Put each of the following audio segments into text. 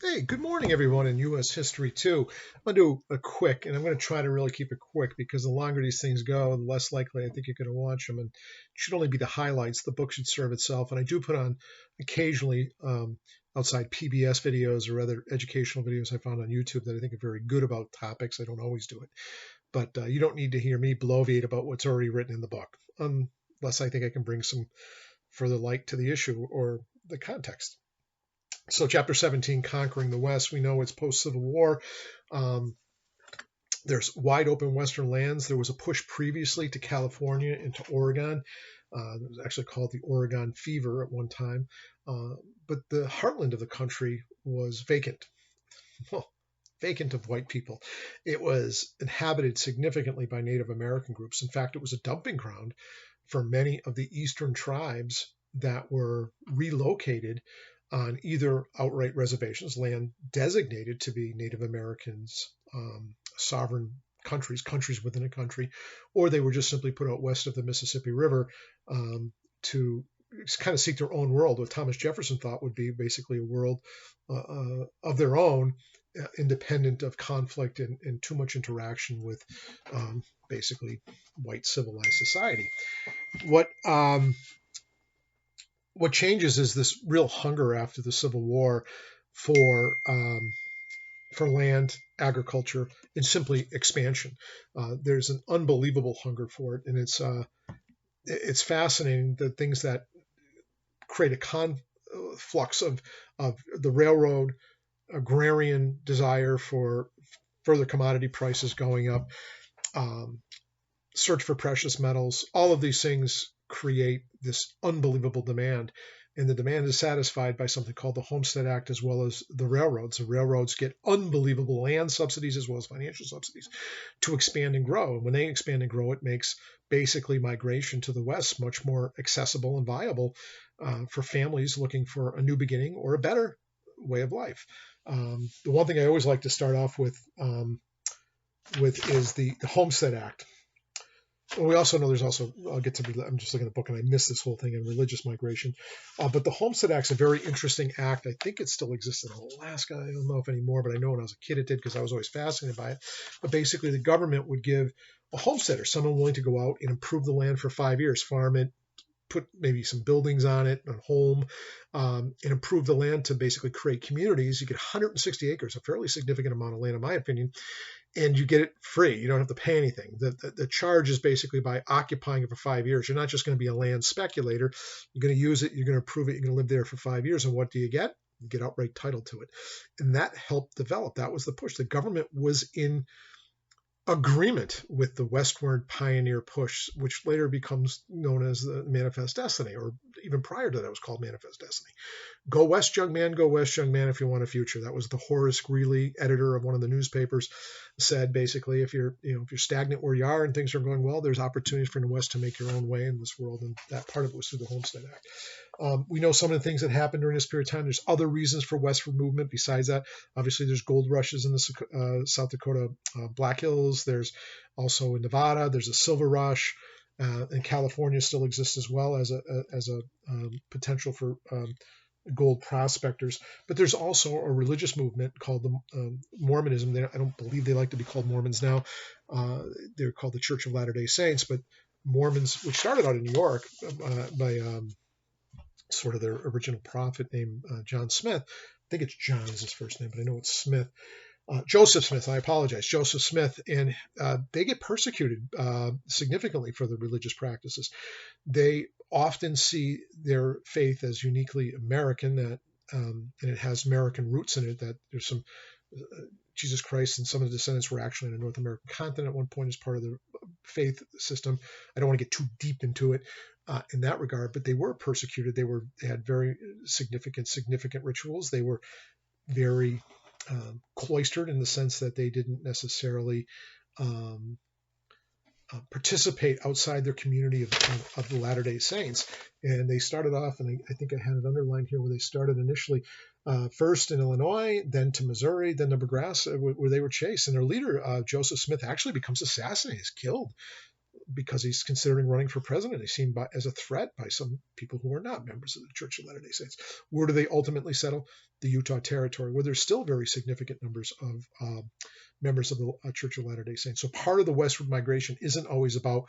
Hey, good morning, everyone in U.S. history, too. I'm going to do a quick, and I'm going to try to really keep it quick because the longer these things go, the less likely I think you're going to watch them. And it should only be the highlights. The book should serve itself. And I do put on occasionally outside PBS videos or other educational videos I found on YouTube that I think are very good about topics. I don't always do it. But you don't need to hear me bloviate about what's already written in the book, unless I think I can bring some further light to the issue or the context. So, chapter 17, Conquering the West, we know it's post Civil War. Um, there's wide open Western lands. There was a push previously to California and to Oregon. It was actually called the Oregon Fever at one time. But the heartland of the country was vacant. Well, vacant of white people. It was inhabited significantly by Native American groups. In fact, it was a dumping ground for many of the eastern tribes that were relocated on either outright reservations, land designated to be Native Americans, sovereign countries within a country, or they were just simply put out west of the Mississippi River to kind of seek their own world, what Thomas Jefferson thought would be basically a world of their own, independent of conflict and too much interaction with basically white civilized society. What what changes is this real hunger after the Civil War for for land, agriculture, and simply expansion. There's an unbelievable hunger for it, and it's fascinating the things that create a conflux of the railroad, agrarian desire for further commodity prices going up, um, search for precious metals. All of these things create this unbelievable demand. And the demand is satisfied by something called the Homestead Act as well as the railroads. The railroads get unbelievable land subsidies as well as financial subsidies to expand and grow. And when they expand and grow, it makes basically migration to the West much more accessible and viable for families looking for a new beginning or a better way of life. The one thing I always like to start off with is the Homestead Act. Well, we also know there's also, I'll get to, I'm just looking at the book and I missed this whole thing on religious migration. But the Homestead Act's a very interesting act. I think it still exists in Alaska. I don't know if anymore, but I know when I was a kid it did because I was always fascinated by it. But basically, the government would give a homesteader, someone willing to go out and improve the land for 5 years, farm it, put maybe some buildings on it, a home, and improve the land to basically create communities. You get 160 acres, a fairly significant amount of land, in my opinion, and you get it free. You don't have to pay anything. The charge is basically by occupying it for 5 years. You're not just going to be a land speculator. You're going to use it. You're going to improve it. You're going to live there for 5 years. And what do you get? You get outright title to it. And that helped develop. That was the push. The government was in agreement with the westward pioneer push, which later becomes known as the Manifest Destiny, or even prior to that, it was called Manifest Destiny. Go west, young man, go west, young man, if you want a future. That was the Horace Greeley, editor of one of the newspapers, said basically, if you're stagnant where you are and things are going well, there's opportunities for the West to make your own way in this world, and that part of it was through the Homestead Act. We know some of the things that happened during this period of time. There's other reasons for westward movement besides that. Obviously, there's gold rushes in the South Dakota Black Hills. There's also in Nevada. There's a silver rush. And California still exists as well as a potential for gold prospectors. But there's also a religious movement called the Mormonism. I don't believe they like to be called Mormons now. They're called the Church of Latter-day Saints. But Mormons, which started out in New York by sort of their original prophet named John Smith. I think it's John is his first name, but I know it's Smith. Joseph Smith, I apologize, Joseph Smith, and they get persecuted significantly for their religious practices. They often see their faith as uniquely American, that and it has American roots in it. That there's some Jesus Christ and some of the descendants were actually in the North American continent at one point as part of the faith system. I don't want to get too deep into it in that regard, but they were persecuted. They had very significant rituals. They were very cloistered in the sense that they didn't necessarily participate outside their community of the Latter-day Saints. And they started off, and I think I had it underlined here, where they started initially first in Illinois, then to Missouri, then to Nebraska, where they were chased. And their leader, Joseph Smith, actually becomes assassinated, is killed because he's considering running for president. He's seen as a threat by some people who are not members of the Church of Latter-day Saints. Where do they ultimately settle? The Utah Territory, where there's still very significant numbers of members of the Church of Latter-day Saints. So part of the westward migration isn't always about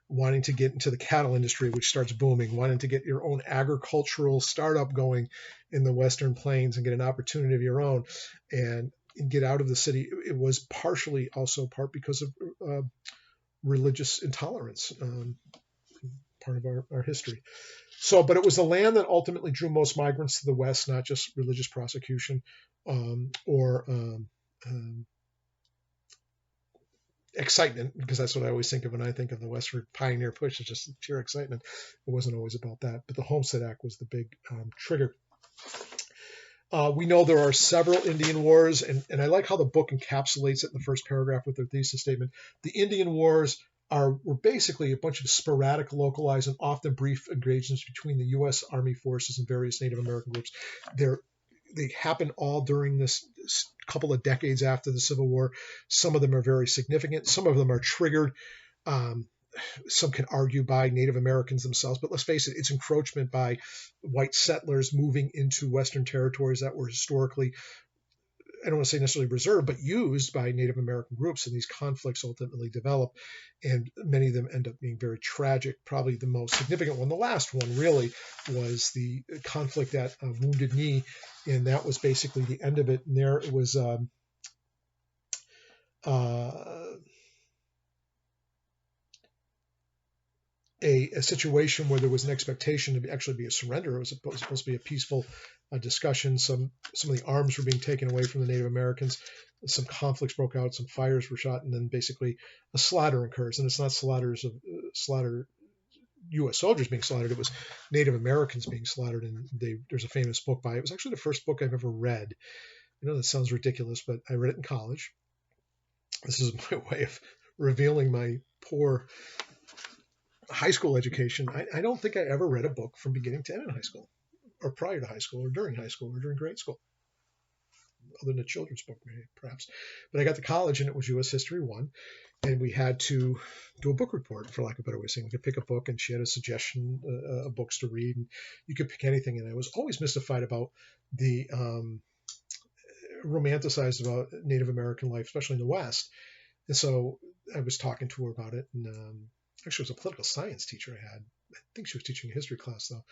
wanting to get into the cattle industry, which starts booming, wanting to get your own agricultural startup going in the Western Plains and get an opportunity of your own and get out of the city. It was partially also part because of religious intolerance, part of our history. So, but it was the land that ultimately drew most migrants to the West, not just religious persecution or excitement, because that's what I always think of when I think of the westward pioneer push. It's just pure excitement. It wasn't always about that. But the Homestead Act was the big trigger. We know there are several Indian wars, and I like how the book encapsulates it in the first paragraph with their thesis statement. The Indian wars were basically a bunch of sporadic, localized, and often brief engagements between the U.S. Army forces and various Native American groups. They happened all during this couple of decades after the Civil War. Some of them are very significant. Some of them are triggered. Some can argue by Native Americans themselves, but let's face it, it's encroachment by white settlers moving into Western territories that were historically, I don't want to say necessarily reserved, but used by Native American groups, and these conflicts ultimately develop, and many of them end up being very tragic. Probably the most significant one, the last one really, was the conflict at Wounded Knee, and that was basically the end of it. And there it was a situation where there was an expectation to actually be a surrender. It was supposed to be a peaceful discussion. Some of the arms were being taken away from the Native Americans. Some conflicts broke out. Some fires were shot, and then basically a slaughter occurs. And it's not slaughter U.S. soldiers being slaughtered. It was Native Americans being slaughtered. And there's a famous book by it. It was actually the first book I've ever read. I know that sounds ridiculous, but I read it in college. This is my way of revealing my poor high school education. I don't think I ever read a book from beginning to end in high school, or prior to high school, or during high school, or during grade school, other than a children's book, maybe, perhaps. But I got to college, and it was U.S. History 1, and we had to do a book report, for lack of a better way of saying. We could pick a book, and she had a suggestion of books to read, and you could pick anything. And I was always mystified about the romanticized about Native American life, especially in the West. And so I was talking to her about it, and actually, it was a political science teacher I had. I think she was teaching a history class, though.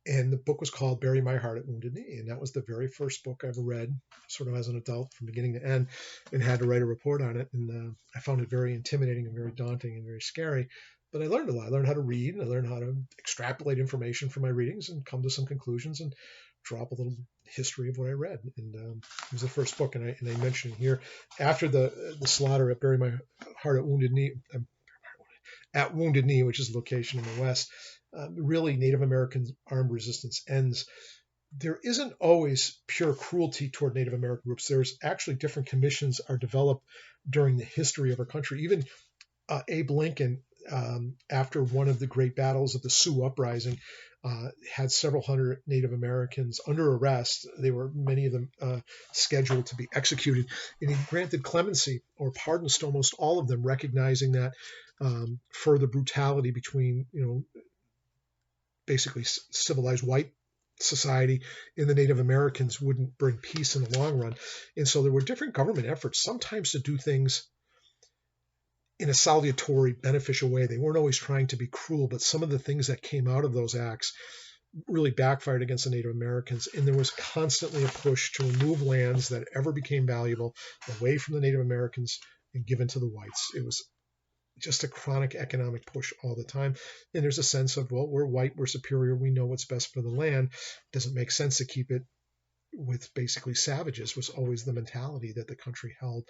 And the book was called Bury My Heart at Wounded Knee. And that was the very first book I ever read, sort of as an adult from beginning to end, and had to write a report on it. And I found it very intimidating and very daunting and very scary. But I learned a lot. I learned how to read, and I learned how to extrapolate information from my readings and come to some conclusions and draw up a little history of what I read. And it was the first book. And I mentioned here, after the slaughter at Bury My Heart at Wounded Knee, which is a location in the West, really Native American armed resistance ends. There isn't always pure cruelty toward Native American groups. There's actually different commissions are developed during the history of our country. Even Abe Lincoln, after one of the great battles of the Sioux Uprising, had several hundred Native Americans under arrest. They were, many of them, scheduled to be executed, and he granted clemency or pardons to almost all of them, recognizing that further brutality between, basically civilized white society and the Native Americans wouldn't bring peace in the long run. And so there were different government efforts sometimes to do things in a salutary, beneficial way. They weren't always trying to be cruel, but some of the things that came out of those acts really backfired against the Native Americans. And there was constantly a push to remove lands that ever became valuable away from the Native Americans and given to the whites. It was just a chronic economic push all the time. And there's a sense of, well, we're white, we're superior, we know what's best for the land. It doesn't make sense to keep it with basically savages, was always the mentality that the country held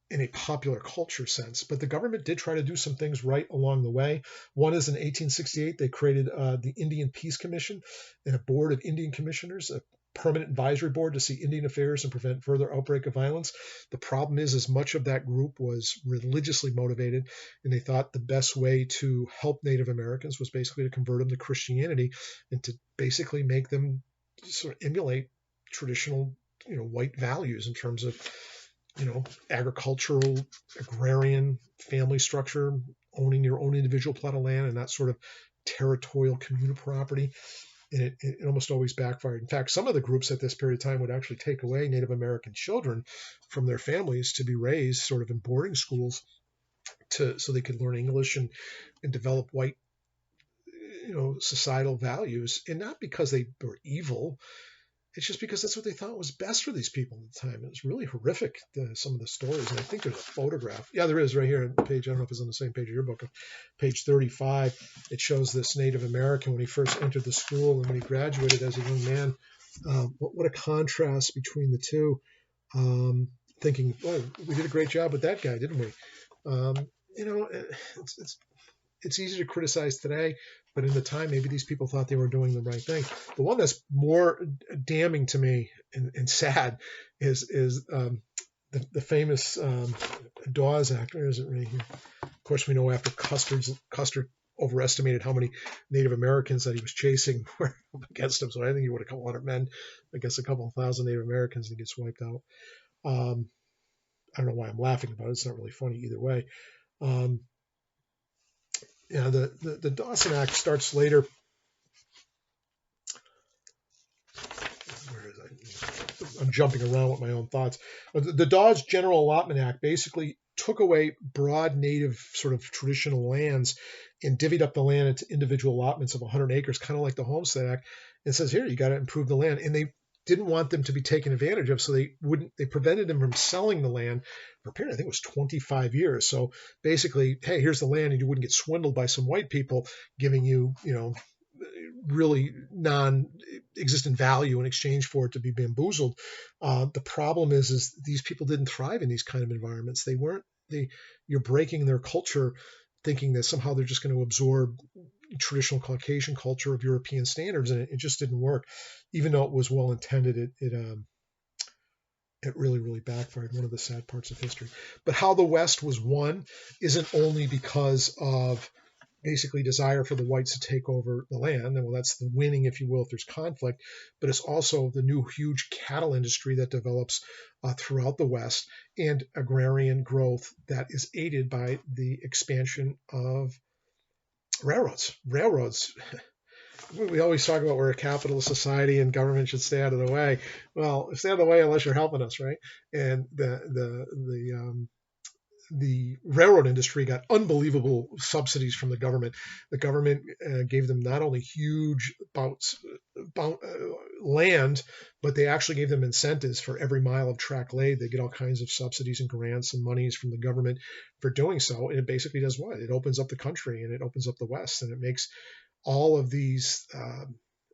in a popular culture sense. But the government did try to do some things right along the way. One is in 1868, they created the Indian Peace Commission and a board of Indian commissioners, a permanent advisory board to see Indian affairs and prevent further outbreak of violence. The problem is much of that group was religiously motivated, and they thought the best way to help Native Americans was basically to convert them to Christianity and to basically make them sort of emulate traditional, white values in terms of, agricultural, agrarian, family structure, owning your own individual plot of land and not sort of territorial communal property. And it almost always backfired. In fact, some of the groups at this period of time would actually take away Native American children from their families to be raised sort of in boarding schools so they could learn English and develop white, societal values. And not because they were evil. It's just because that's what they thought was best for these people at the time. It was really horrific, some of the stories. And I think there's a photograph. Yeah, there is right here on the page. I don't know if it's on the same page of your book. Page 35, it shows this Native American when he first entered the school and when he graduated as a young man. What a contrast between the two. Thinking, well, we did a great job with that guy, didn't we? It's easy to criticize today, but in the time, maybe these people thought they were doing the right thing. The one that's more damning to me and sad is the famous Dawes Act. Where is it right here? Of course, we know after Custer overestimated how many Native Americans that he was chasing were up against him. So I think he would have a couple hundred men against a couple thousand Native Americans and gets wiped out. I don't know why I'm laughing about it. It's not really funny either way. The Dawes Act starts later. I'm jumping around with my own thoughts. The Dawes General Allotment Act basically took away broad native sort of traditional lands and divvied up the land into individual allotments of 100 acres, kind of like the Homestead Act, and says, here, you got to improve the land. And they didn't want them to be taken advantage of, so they prevented them from selling the land for a period, I think it was 25 years. So basically, hey, here's the land, and you wouldn't get swindled by some white people giving you, really non-existent value in exchange for it to be bamboozled. The problem is these people didn't thrive in these kind of environments. You're breaking their culture, thinking that somehow they're just going to absorb traditional Caucasian culture of European standards, and it just didn't work. Even though it was well intended, it really, really backfired. One of the sad parts of history. But how the West was won isn't only because of basically desire for the whites to take over the land, and well, that's the winning, if you will, if there's conflict, but it's also the new huge cattle industry that develops throughout the West and agrarian growth that is aided by the expansion of railroads. We always talk about we're a capitalist society and government should stay out of the way. Well, stay out of the way unless you're helping us, right? And the railroad industry got unbelievable subsidies from the government. The government gave them not only huge land, but they actually gave them incentives for every mile of track laid. They get all kinds of subsidies and grants and monies from the government for doing so. And it basically does what? It opens up the country and it opens up the West, and it makes all of these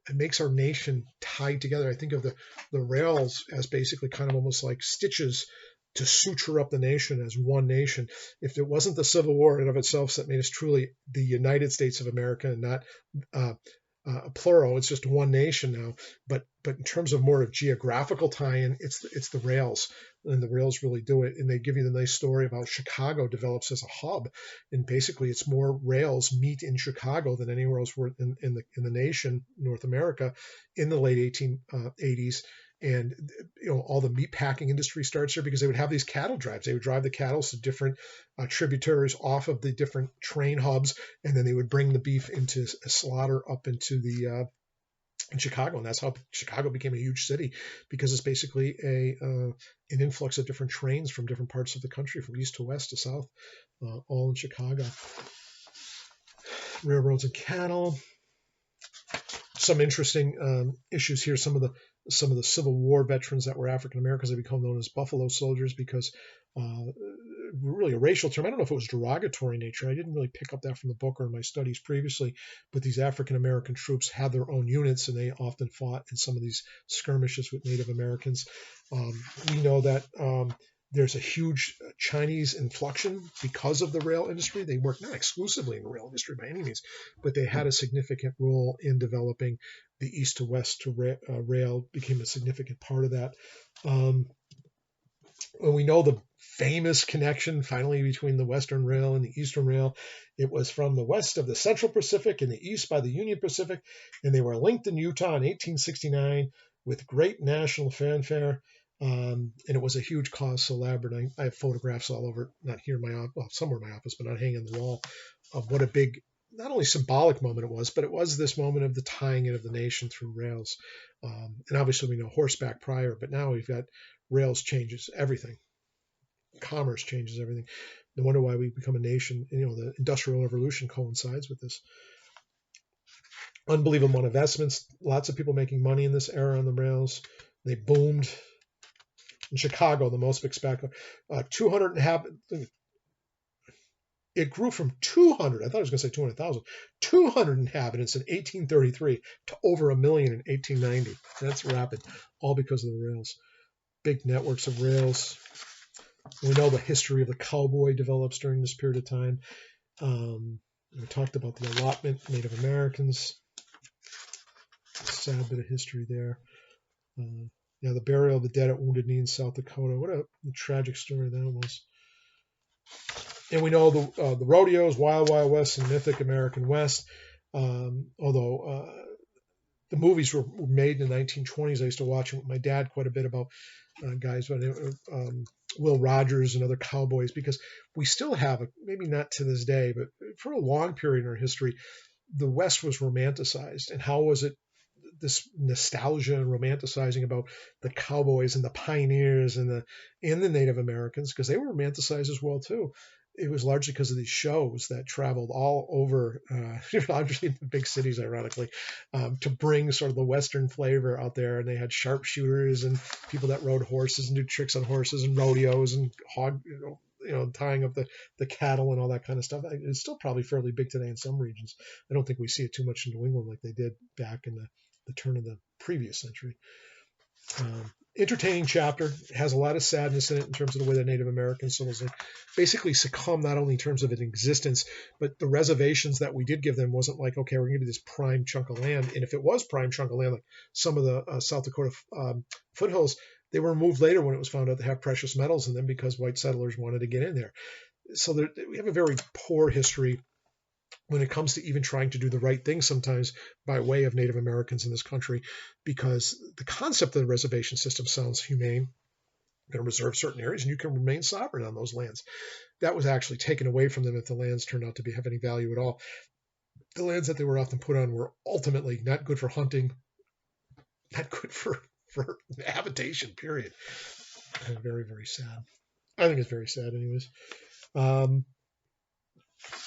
it makes our nation tied together. I think of the rails as basically kind of almost like stitches to suture up the nation as one nation. If it wasn't the Civil War in and of itself that made us truly the United States of America and not plural, it's just one nation now. But in terms of more of geographical tie-in, it's the rails, and the rails really do it. And they give you the nice story about Chicago develops as a hub, and basically it's more rails meet in Chicago than anywhere else in the nation, North America, in the late 1880s. And all the meat packing industry starts there because they would have these cattle drives. They would drive the cattle to different tributaries off of the different train hubs, and then they would bring the beef into a slaughter up into in Chicago, and that's how Chicago became a huge city, because it's basically an influx of different trains from different parts of the country, from east to west to south, all in Chicago. Railroads and cattle. Some interesting issues here. Some of the Civil War veterans that were African Americans have become known as Buffalo Soldiers because really a racial term. I don't know if it was derogatory nature. I didn't really pick up that from the book or in my studies previously, but these African American troops had their own units, and they often fought in some of these skirmishes with Native Americans. We know that there's a huge Chinese influxion because of the rail industry. They worked not exclusively in the rail industry by any means, but they had a significant role in developing the east to west to rail, became a significant part of that. And we know the famous connection finally between the Western Rail and the Eastern Rail. It was from the west of the Central Pacific and the east by the Union Pacific, and they were linked in Utah in 1869 with great national fanfare. And it was a huge cause célèbre. And I have photographs all over, not here in my office, well, somewhere in my office, but not hanging on the wall, of what a big, not only symbolic moment it was, but it was this moment of the tying in of the nation through rails. And obviously we know horseback prior, but now we've got rails changes everything. Commerce changes everything. No wonder why we become a nation. You know, the Industrial Revolution coincides with this. Unbelievable amount of investments. Lots of people making money in this era on the rails. They boomed. In Chicago, the most spectacular, 200 it grew from 200, I thought I was going to say 200,000, 200 inhabitants in 1833 to over 1 million in 1890. That's rapid, all because of the rails. Big networks of rails. We know the history of the cowboy develops during this period of time. We talked about the allotment, Native Americans. Sad bit of history there. The burial of the dead at Wounded Knee in South Dakota. What a tragic story that was. And we know the rodeos, Wild Wild West, and Mythic American West. Although the movies were made in the 1920s, I used to watch them with my dad quite a bit about guys, Will Rogers and other cowboys, because we still have, maybe not to this day, but for a long period in our history, the West was romanticized. And how was it? This nostalgia and romanticizing about the cowboys and the pioneers and the Native Americans, because they were romanticized as well too. It was largely because of these shows that traveled all over, obviously in the big cities, ironically, to bring sort of the Western flavor out there. And they had sharpshooters and people that rode horses and do tricks on horses and rodeos and tying up the cattle and all that kind of stuff. It's still probably fairly big today in some regions. I don't think we see it too much in New England like they did back in the turn of the previous century. Entertaining chapter. It has a lot of sadness in it in terms of the way the Native Americans basically succumb, not only in terms of its existence, but the reservations that we did give them wasn't like, okay, we're going to give you this prime chunk of land. And if it was prime chunk of land, like some of the South Dakota foothills, they were removed later when it was found out they have precious metals in them because white settlers wanted to get in there. So we have a very poor history when it comes to even trying to do the right thing sometimes by way of Native Americans in this country, because the concept of the reservation system sounds humane. You're going to reserve certain areas and you can remain sovereign on those lands. That was actually taken away from them if the lands turned out to have any value at all. The lands that they were often put on were ultimately not good for hunting, not good for habitation, period. Very, very sad. I think it's very sad anyways.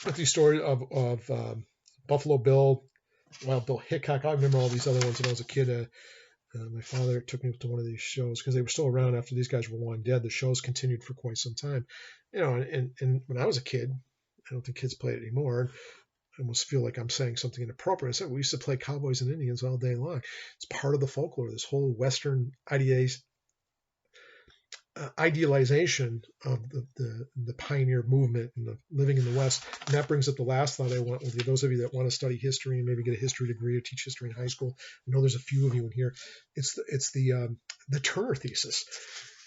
But the story of Buffalo Bill, Wild Bill Hickok. I remember all these other ones when I was a kid. My father took me to one of these shows because they were still around after these guys were long dead. The shows continued for quite some time. And when I was a kid, I don't think kids play it anymore. I almost feel like I'm saying something inappropriate. I said we used to play cowboys and Indians all day long. It's part of the folklore, this whole Western idealization of the pioneer movement and the living in the West. And that brings up the last thought I want with you. Those of you that want to study history and maybe get a history degree or teach history in high school, I know there's a few of you in here. It's the Turner thesis.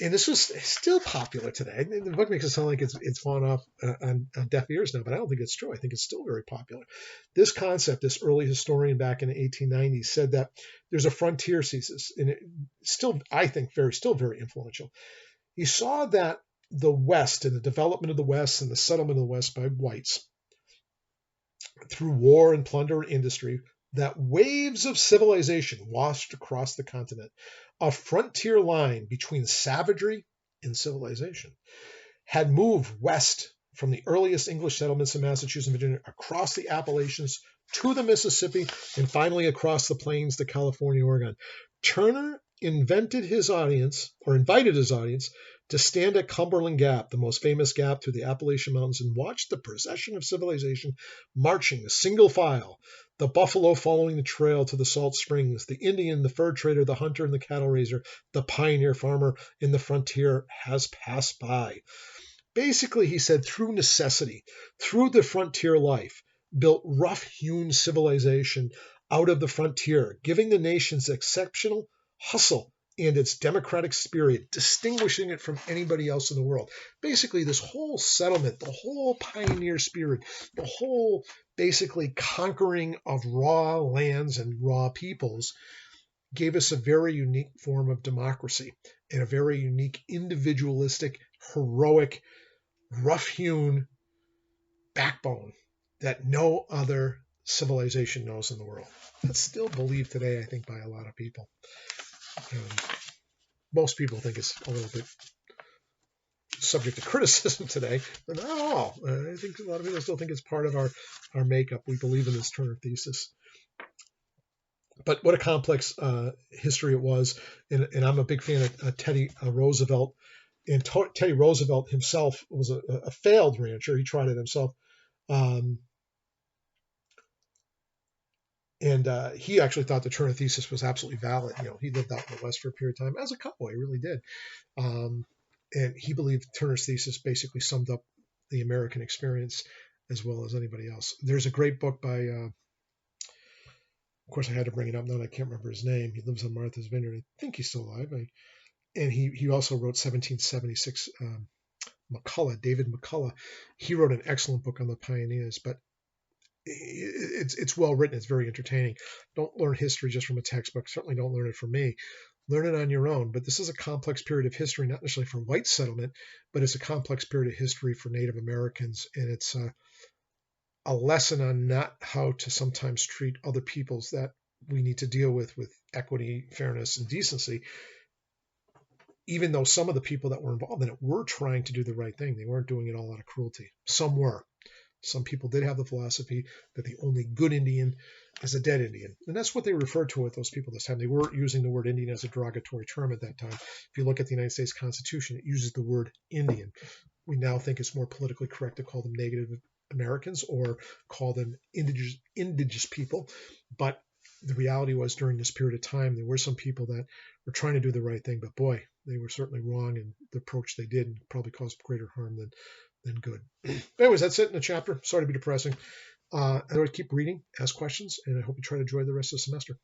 And this is still popular today. The book makes it sound like it's fallen off on deaf ears now, but I don't think it's true. I think it's still very popular. This concept, this early historian back in the 1890s said that there's a frontier thesis, and it still, I think, still very influential. He saw that the West and the development of the West and the settlement of the West by whites through war and plunder and industry, that waves of civilization washed across the continent, a frontier line between savagery and civilization, had moved west from the earliest English settlements in Massachusetts and Virginia across the Appalachians to the Mississippi and finally across the plains to California, Oregon. Turner invited his audience to stand at Cumberland Gap, the most famous gap through the Appalachian Mountains, and watch the procession of civilization marching single file, the buffalo following the trail to the salt springs, the Indian, the fur trader, the hunter, and the cattle raiser, the pioneer farmer in the frontier has passed by. Basically, he said, through necessity, through the frontier life, built rough-hewn civilization out of the frontier, giving the nation's exceptional hustle and its democratic spirit, distinguishing it from anybody else in the world. Basically, this whole settlement, the whole pioneer spirit, the whole basically conquering of raw lands and raw peoples gave us a very unique form of democracy and a very unique individualistic, heroic, rough-hewn backbone that no other civilization knows in the world. That's still believed today, I think, by a lot of people. Most people think it's a little bit subject to criticism today, but not all. I think a lot of people still think it's part of our makeup. We believe in this Turner thesis. But what a complex history it was, and I'm a big fan of Teddy Roosevelt. And Teddy Roosevelt himself was a failed rancher. He tried it himself. And he actually thought the Turner thesis was absolutely valid. He lived out in the West for a period of time as a cowboy, he really did. And he believed Turner's thesis basically summed up the American experience as well as anybody else. There's a great book by, of course, I had to bring it up now. I can't remember his name. He lives on Martha's Vineyard. I think he's still alive. And he also wrote 1776. David McCullough. He wrote an excellent book on the pioneers, but it's well written. It's very entertaining. Don't learn history just from a textbook. Certainly don't learn it from me. Learn it on your own. But this is a complex period of history, not necessarily for white settlement, but it's a complex period of history for Native Americans. And it's a lesson on not how to sometimes treat other peoples that we need to deal with equity, fairness, and decency. Even though some of the people that were involved in it were trying to do the right thing, they weren't doing it all out of cruelty. Some were. Some people did have the philosophy that the only good Indian is a dead Indian. And that's what they referred to with those people this time. They weren't using the word Indian as a derogatory term at that time. If you look at the United States Constitution, it uses the word Indian. We now think it's more politically correct to call them Native Americans or call them indigenous people. But the reality was during this period of time, there were some people that were trying to do the right thing. But boy, they were certainly wrong in the approach they did and probably caused greater harm than good. Anyways, that's it in the chapter. Sorry to be depressing. I would keep reading, ask questions, and I hope you try to enjoy the rest of the semester.